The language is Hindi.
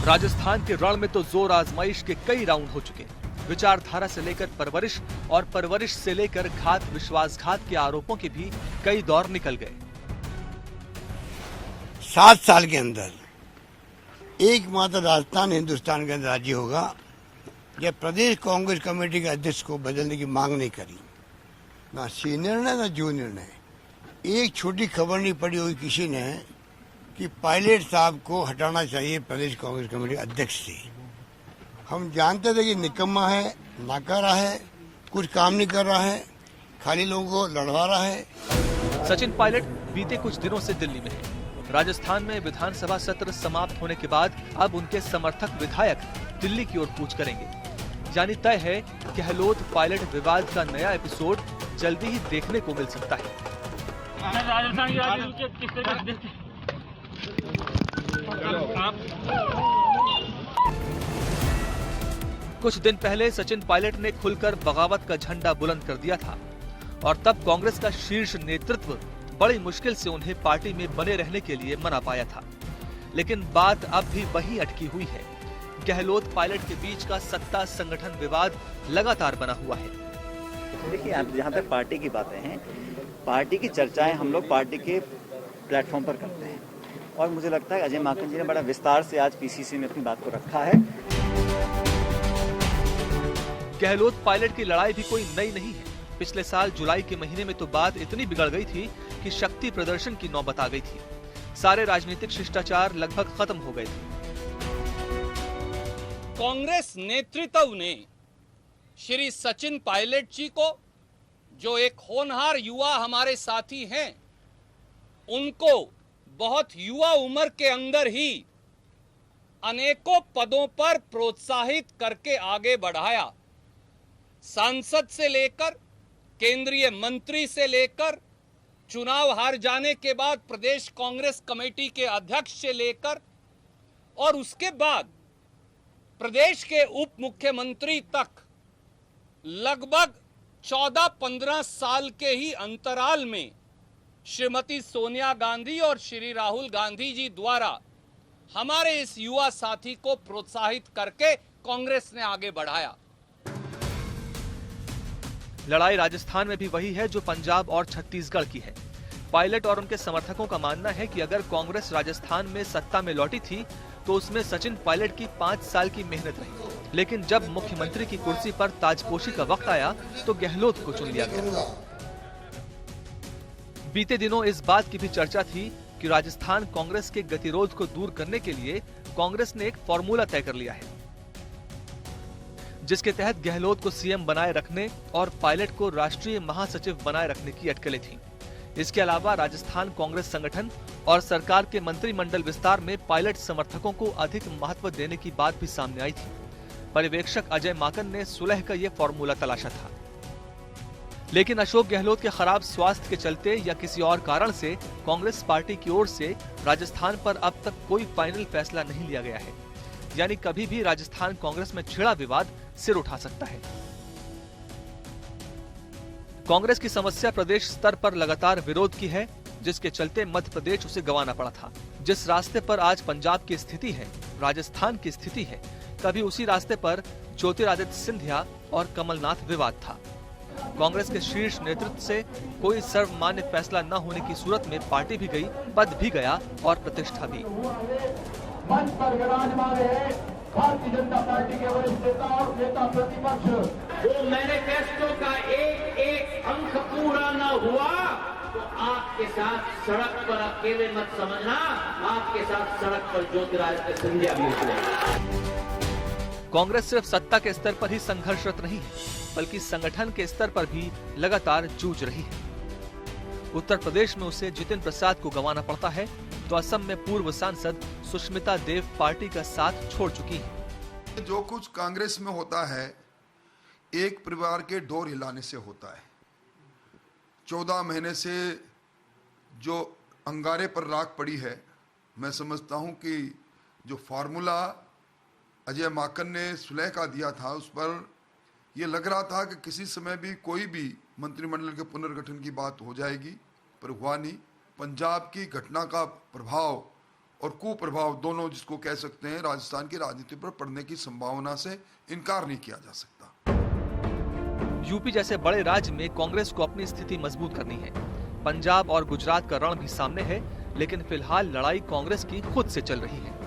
राजस्थान के रण में तो जोर आजमाइश के कई राउंड हो चुके। विचारधारा से लेकर परवरिश और परवरिश से लेकर घात विश्वासघात के आरोपों के भी कई दौर निकल गए। 7 साल के अंदर एकमात्र राजस्थान हिंदुस्तान के अंदर राज्य होगा जब प्रदेश कांग्रेस कमेटी के अध्यक्ष को बदलने की मांग नहीं करी, ना सी निर्णय ना जो निर्णय। एक छोटी खबर नहीं पड़ी हुई किसी ने कि पायलट साहब को हटाना चाहिए प्रदेश कांग्रेस कमेटी अध्यक्ष से। हम जानते थे कि निकम्मा है, नाकारा है, कुछ काम नहीं कर रहा है, खाली लोगों को लड़वा रहा है। सचिन पायलट बीते कुछ दिनों से दिल्ली में है। राजस्थान में विधानसभा सत्र समाप्त होने के बाद अब उनके समर्थक विधायक दिल्ली की ओर कूच करेंगे। यानी तय है गहलोत पायलट विवाद का नया एपिसोड जल्दी ही देखने को मिल सकता है। कुछ दिन पहले सचिन पायलट ने खुलकर बगावत का झंडा बुलंद कर दिया था और तब कांग्रेस का शीर्ष नेतृत्व बड़ी मुश्किल से उन्हें पार्टी में बने रहने के लिए मना पाया था। लेकिन बात अब भी वहीं अटकी हुई है। गहलोत पायलट के बीच का सत्ता संगठन विवाद लगातार बना हुआ है। देखिए, आप जहाँ पे पार्टी की बातें हैं, पार्टी की चर्चाएं हम लोग पार्टी के प्लेटफॉर्म पर करते हैं और मुझे लगता है अजय माकन जी ने बड़ा विस्तार से आज पीसीसी में अपनी बात को रखा है। गहलोत पायलट की लड़ाई भी कोई नई नहीं है। पिछले साल जुलाई के महीने में तो बात इतनी बिगड़ गई थी कि शक्ति प्रदर्शन की नौबत आ गई थी। सारे राजनीतिक शिष्टाचार लगभग खत्म हो गए थे। कांग्रेस नेतृत्व ने श्री सचिन पायलट जी को, जो एक होनहार युवा हमारे साथी हैं, उनको बहुत युवा उम्र के अंदर ही अनेकों पदों पर प्रोत्साहित करके आगे बढ़ाया। सांसद से लेकर केंद्रीय मंत्री से लेकर चुनाव हार जाने के बाद प्रदेश कांग्रेस कमेटी के अध्यक्ष से लेकर और उसके बाद प्रदेश के उप मुख्यमंत्री तक लगभग 14-15 साल के ही अंतराल में श्रीमती सोनिया गांधी और श्री राहुल गांधी जी द्वारा हमारे इस युवा साथी को प्रोत्साहित करके कांग्रेस ने आगे बढ़ाया। लड़ाई राजस्थान में भी वही है जो पंजाब और छत्तीसगढ़ की है। पायलट और उनके समर्थकों का मानना है कि अगर कांग्रेस राजस्थान में सत्ता में लौटी थी तो उसमें सचिन पायलट की 5 साल की मेहनत रही, लेकिन जब मुख्यमंत्री की कुर्सी पर ताजपोशी का वक्त आया तो गहलोत को चुन लिया गया। बीते दिनों इस बात की भी चर्चा थी कि राजस्थान कांग्रेस के गतिरोध को दूर करने के लिए कांग्रेस ने एक फॉर्मूला तय कर लिया है, जिसके तहत गहलोत को सीएम बनाए रखने और पायलट को राष्ट्रीय महासचिव बनाए रखने की अटकलें थीं। इसके अलावा राजस्थान कांग्रेस संगठन और सरकार के मंत्रिमंडल विस्तार में पायलट समर्थकों को अधिक महत्व देने की बात भी सामने आई थी। पर्यवेक्षक अजय माकन ने सुलह का ये फॉर्मूला तलाशा था, लेकिन अशोक गहलोत के खराब स्वास्थ्य के चलते या किसी और कारण से कांग्रेस पार्टी की ओर से राजस्थान पर अब तक कोई फाइनल फैसला नहीं लिया गया है। यानी कभी भी राजस्थान कांग्रेस में छिड़ा विवाद सिर उठा सकता है। कांग्रेस की समस्या प्रदेश स्तर पर लगातार विरोध की है, जिसके चलते मध्य प्रदेश उसे गंवाना पड़ा था। जिस रास्ते पर आज पंजाब की स्थिति है, राजस्थान की स्थिति है, कभी उसी रास्ते पर ज्योतिरादित्य सिंधिया और कमलनाथ विवाद था। कांग्रेस के शीर्ष नेतृत्व से कोई सर्वमान्य फैसला न होने की सूरत में पार्टी भी गई, पद भी गया और प्रतिष्ठा भी। मंच पर विराजमान है भारतीय जनता पार्टी के वरिष्ठ नेता और नेता प्रतिपक्ष। वो मैनिफेस्टो का एक अंक पूरा न हुआ तो आपके साथ सड़क पर अकेले मत समझना, आपके साथ सड़क पर ज्योतिरादित्य सिंधिया भी उतरे। कांग्रेस सिर्फ सत्ता के स्तर पर ही संघर्षरत नहीं है, बल्कि संगठन के स्तर पर भी लगातार जूझ रही है। उत्तर प्रदेश में उसे जितिन प्रसाद को गंवाना पड़ता है, तो असम में पूर्व सांसद सुष्मिता देव पार्टी का साथ छोड़ चुकी है। जो कुछ कांग्रेस में होता है, एक परिवार के डोर हिलाने से होता है। 14 महीने से जो अंगारे पर राख पड़ी है, मैं समझता हूं कि जो फार्मूला अजय माकन ने सुलह का दिया था, उस पर यह लग रहा था कि किसी समय भी कोई भी मंत्रिमंडल के पुनर्गठन की बात हो जाएगी, पर हुआ नहीं। पंजाब की घटना का प्रभाव और कुप्रभाव दोनों जिसको कह सकते हैं राजस्थान की राजनीति पर पड़ने की संभावना से इनकार नहीं किया जा सकता। यूपी जैसे बड़े राज्य में कांग्रेस को अपनी स्थिति मजबूत करनी है। पंजाब और गुजरात का रण भी सामने है, लेकिन फिलहाल लड़ाई कांग्रेस की खुद से चल रही है।